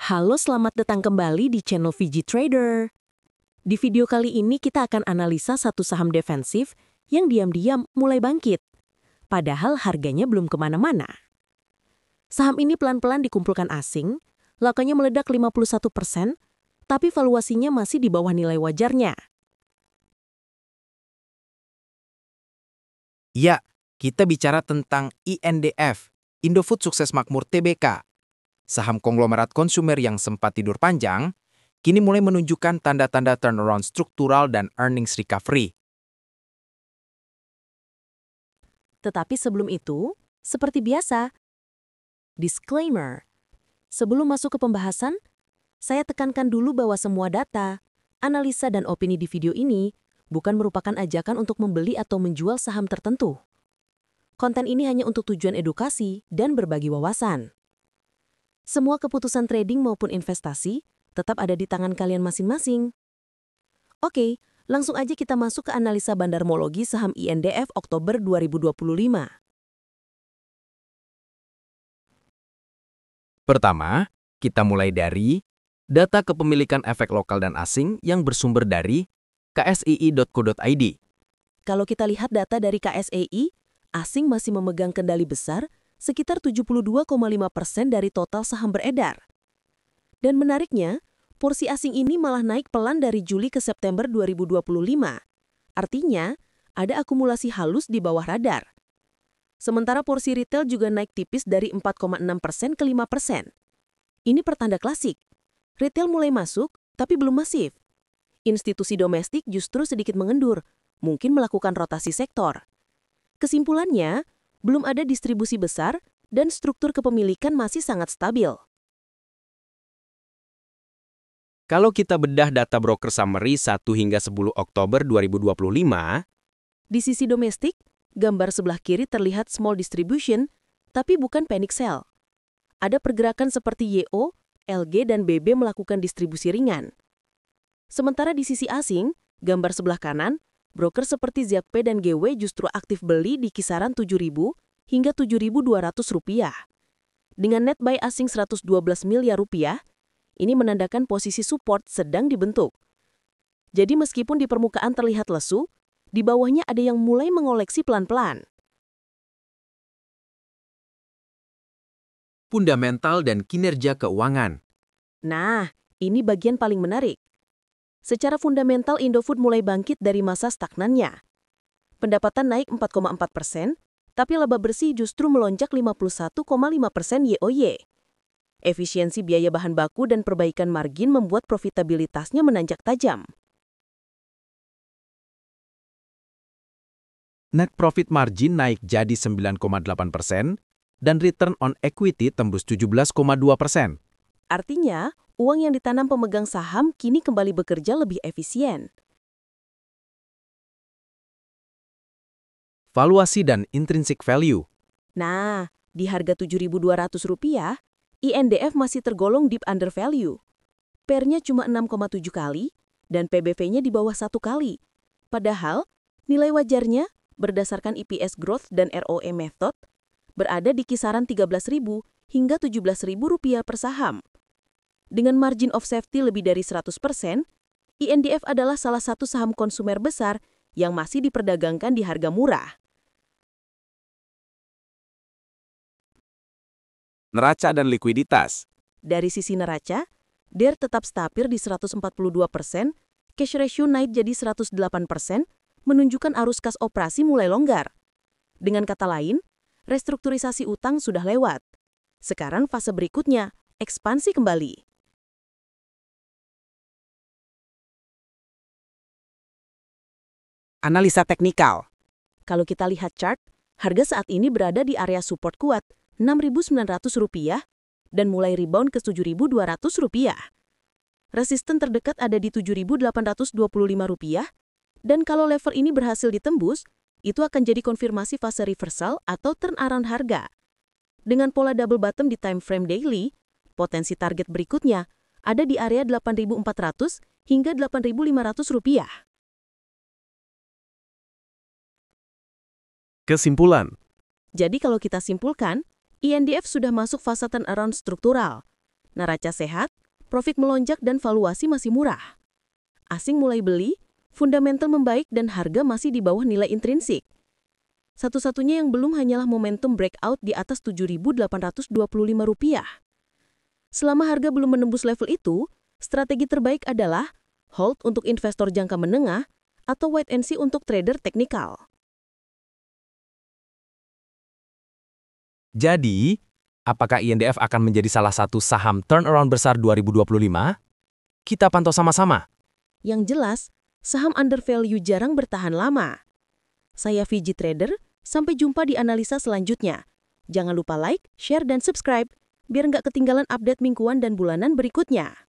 Halo, selamat datang kembali di channel VG Trader. Di video kali ini kita akan analisa satu saham defensif yang diam-diam mulai bangkit. Padahal harganya belum kemana-mana. Saham ini pelan-pelan dikumpulkan asing, lakanya meledak 51%, tapi valuasinya masih di bawah nilai wajarnya. Ya, kita bicara tentang INDF, Indofood Sukses Makmur Tbk. Saham konglomerat konsumer yang sempat tidur panjang, kini mulai menunjukkan tanda-tanda turnaround struktural dan earnings recovery. Tetapi sebelum itu, seperti biasa, disclaimer. Sebelum masuk ke pembahasan, saya tekankan dulu bahwa semua data, analisa dan opini di video ini bukan merupakan ajakan untuk membeli atau menjual saham tertentu. Konten ini hanya untuk tujuan edukasi dan berbagi wawasan. Semua keputusan trading maupun investasi tetap ada di tangan kalian masing-masing. Oke, langsung aja kita masuk ke analisa bandarmologi saham INDF Oktober 2025. Pertama, kita mulai dari data kepemilikan efek lokal dan asing yang bersumber dari ksii.co.id. Kalau kita lihat data dari KSEI, asing masih memegang kendali besar sekitar 72,5% dari total saham beredar. Dan menariknya, porsi asing ini malah naik pelan dari Juli ke September 2025. Artinya, ada akumulasi halus di bawah radar. Sementara porsi retail juga naik tipis dari 4,6% ke 5%. Ini pertanda klasik. Retail mulai masuk, tapi belum masif. Institusi domestik justru sedikit mengendur, mungkin melakukan rotasi sektor. Kesimpulannya, belum ada distribusi besar dan struktur kepemilikan masih sangat stabil. Kalau kita bedah data broker summary 1 hingga 10 Oktober 2025, Di sisi domestik, gambar sebelah kiri terlihat small distribution, tapi bukan panic sell. Ada pergerakan seperti YO, LG, dan BB melakukan distribusi ringan. Sementara di sisi asing, gambar sebelah kanan, broker seperti ZP dan GW justru aktif beli di kisaran 7.000 hingga 7.200 rupiah. Dengan net buy asing 112 miliar rupiah, ini menandakan posisi support sedang dibentuk. Jadi meskipun di permukaan terlihat lesu, di bawahnya ada yang mulai mengoleksi pelan-pelan. fundamental dan kinerja keuangan. Nah, ini bagian paling menarik. Secara fundamental, Indofood mulai bangkit dari masa stagnannya. Pendapatan naik 4,4%, tapi laba bersih justru melonjak 51,5% YoY. Efisiensi biaya bahan baku dan perbaikan margin membuat profitabilitasnya menanjak tajam. Net profit margin naik jadi 9,8% dan return on equity tembus 17,2%. Artinya, uang yang ditanam pemegang saham kini kembali bekerja lebih efisien. Valuasi dan intrinsic value. Nah, di harga Rp7.200, INDF masih tergolong deep undervalue. PER-nya cuma 6,7 kali dan PBV-nya di bawah 1 kali. Padahal, nilai wajarnya berdasarkan EPS growth dan ROE method berada di kisaran Rp13.000 hingga Rp17.000 per saham. Dengan margin of safety lebih dari 100%, INDF adalah salah satu saham konsumer besar yang masih diperdagangkan di harga murah. Neraca dan likuiditas. Dari sisi neraca, DER tetap stabil di 142%, cash ratio naik jadi 108%, menunjukkan arus kas operasi mulai longgar. Dengan kata lain, restrukturisasi utang sudah lewat. Sekarang fase berikutnya, ekspansi kembali. Analisa teknikal. Kalau kita lihat chart, harga saat ini berada di area support kuat Rp6.900 dan mulai rebound ke Rp7.200. Resisten terdekat ada di Rp7.825 dan kalau level ini berhasil ditembus, itu akan jadi konfirmasi fase reversal atau turnaround harga. Dengan pola double bottom di time frame daily, potensi target berikutnya ada di area Rp8.400 hingga Rp8.500. Kesimpulan. Jadi kalau kita simpulkan, INDF sudah masuk fase turnaround struktural. Neraca sehat, profit melonjak dan valuasi masih murah. Asing mulai beli, fundamental membaik dan harga masih di bawah nilai intrinsik. Satu-satunya yang belum hanyalah momentum breakout di atas Rp7.825. Selama harga belum menembus level itu, strategi terbaik adalah hold untuk investor jangka menengah atau wait and see untuk trader teknikal. Jadi, apakah INDF akan menjadi salah satu saham turnaround besar 2025? Kita pantau sama-sama. Yang jelas, saham undervalue jarang bertahan lama. Saya Viji Trader, sampai jumpa di analisa selanjutnya. Jangan lupa like, share, dan subscribe, biar nggak ketinggalan update mingguan dan bulanan berikutnya.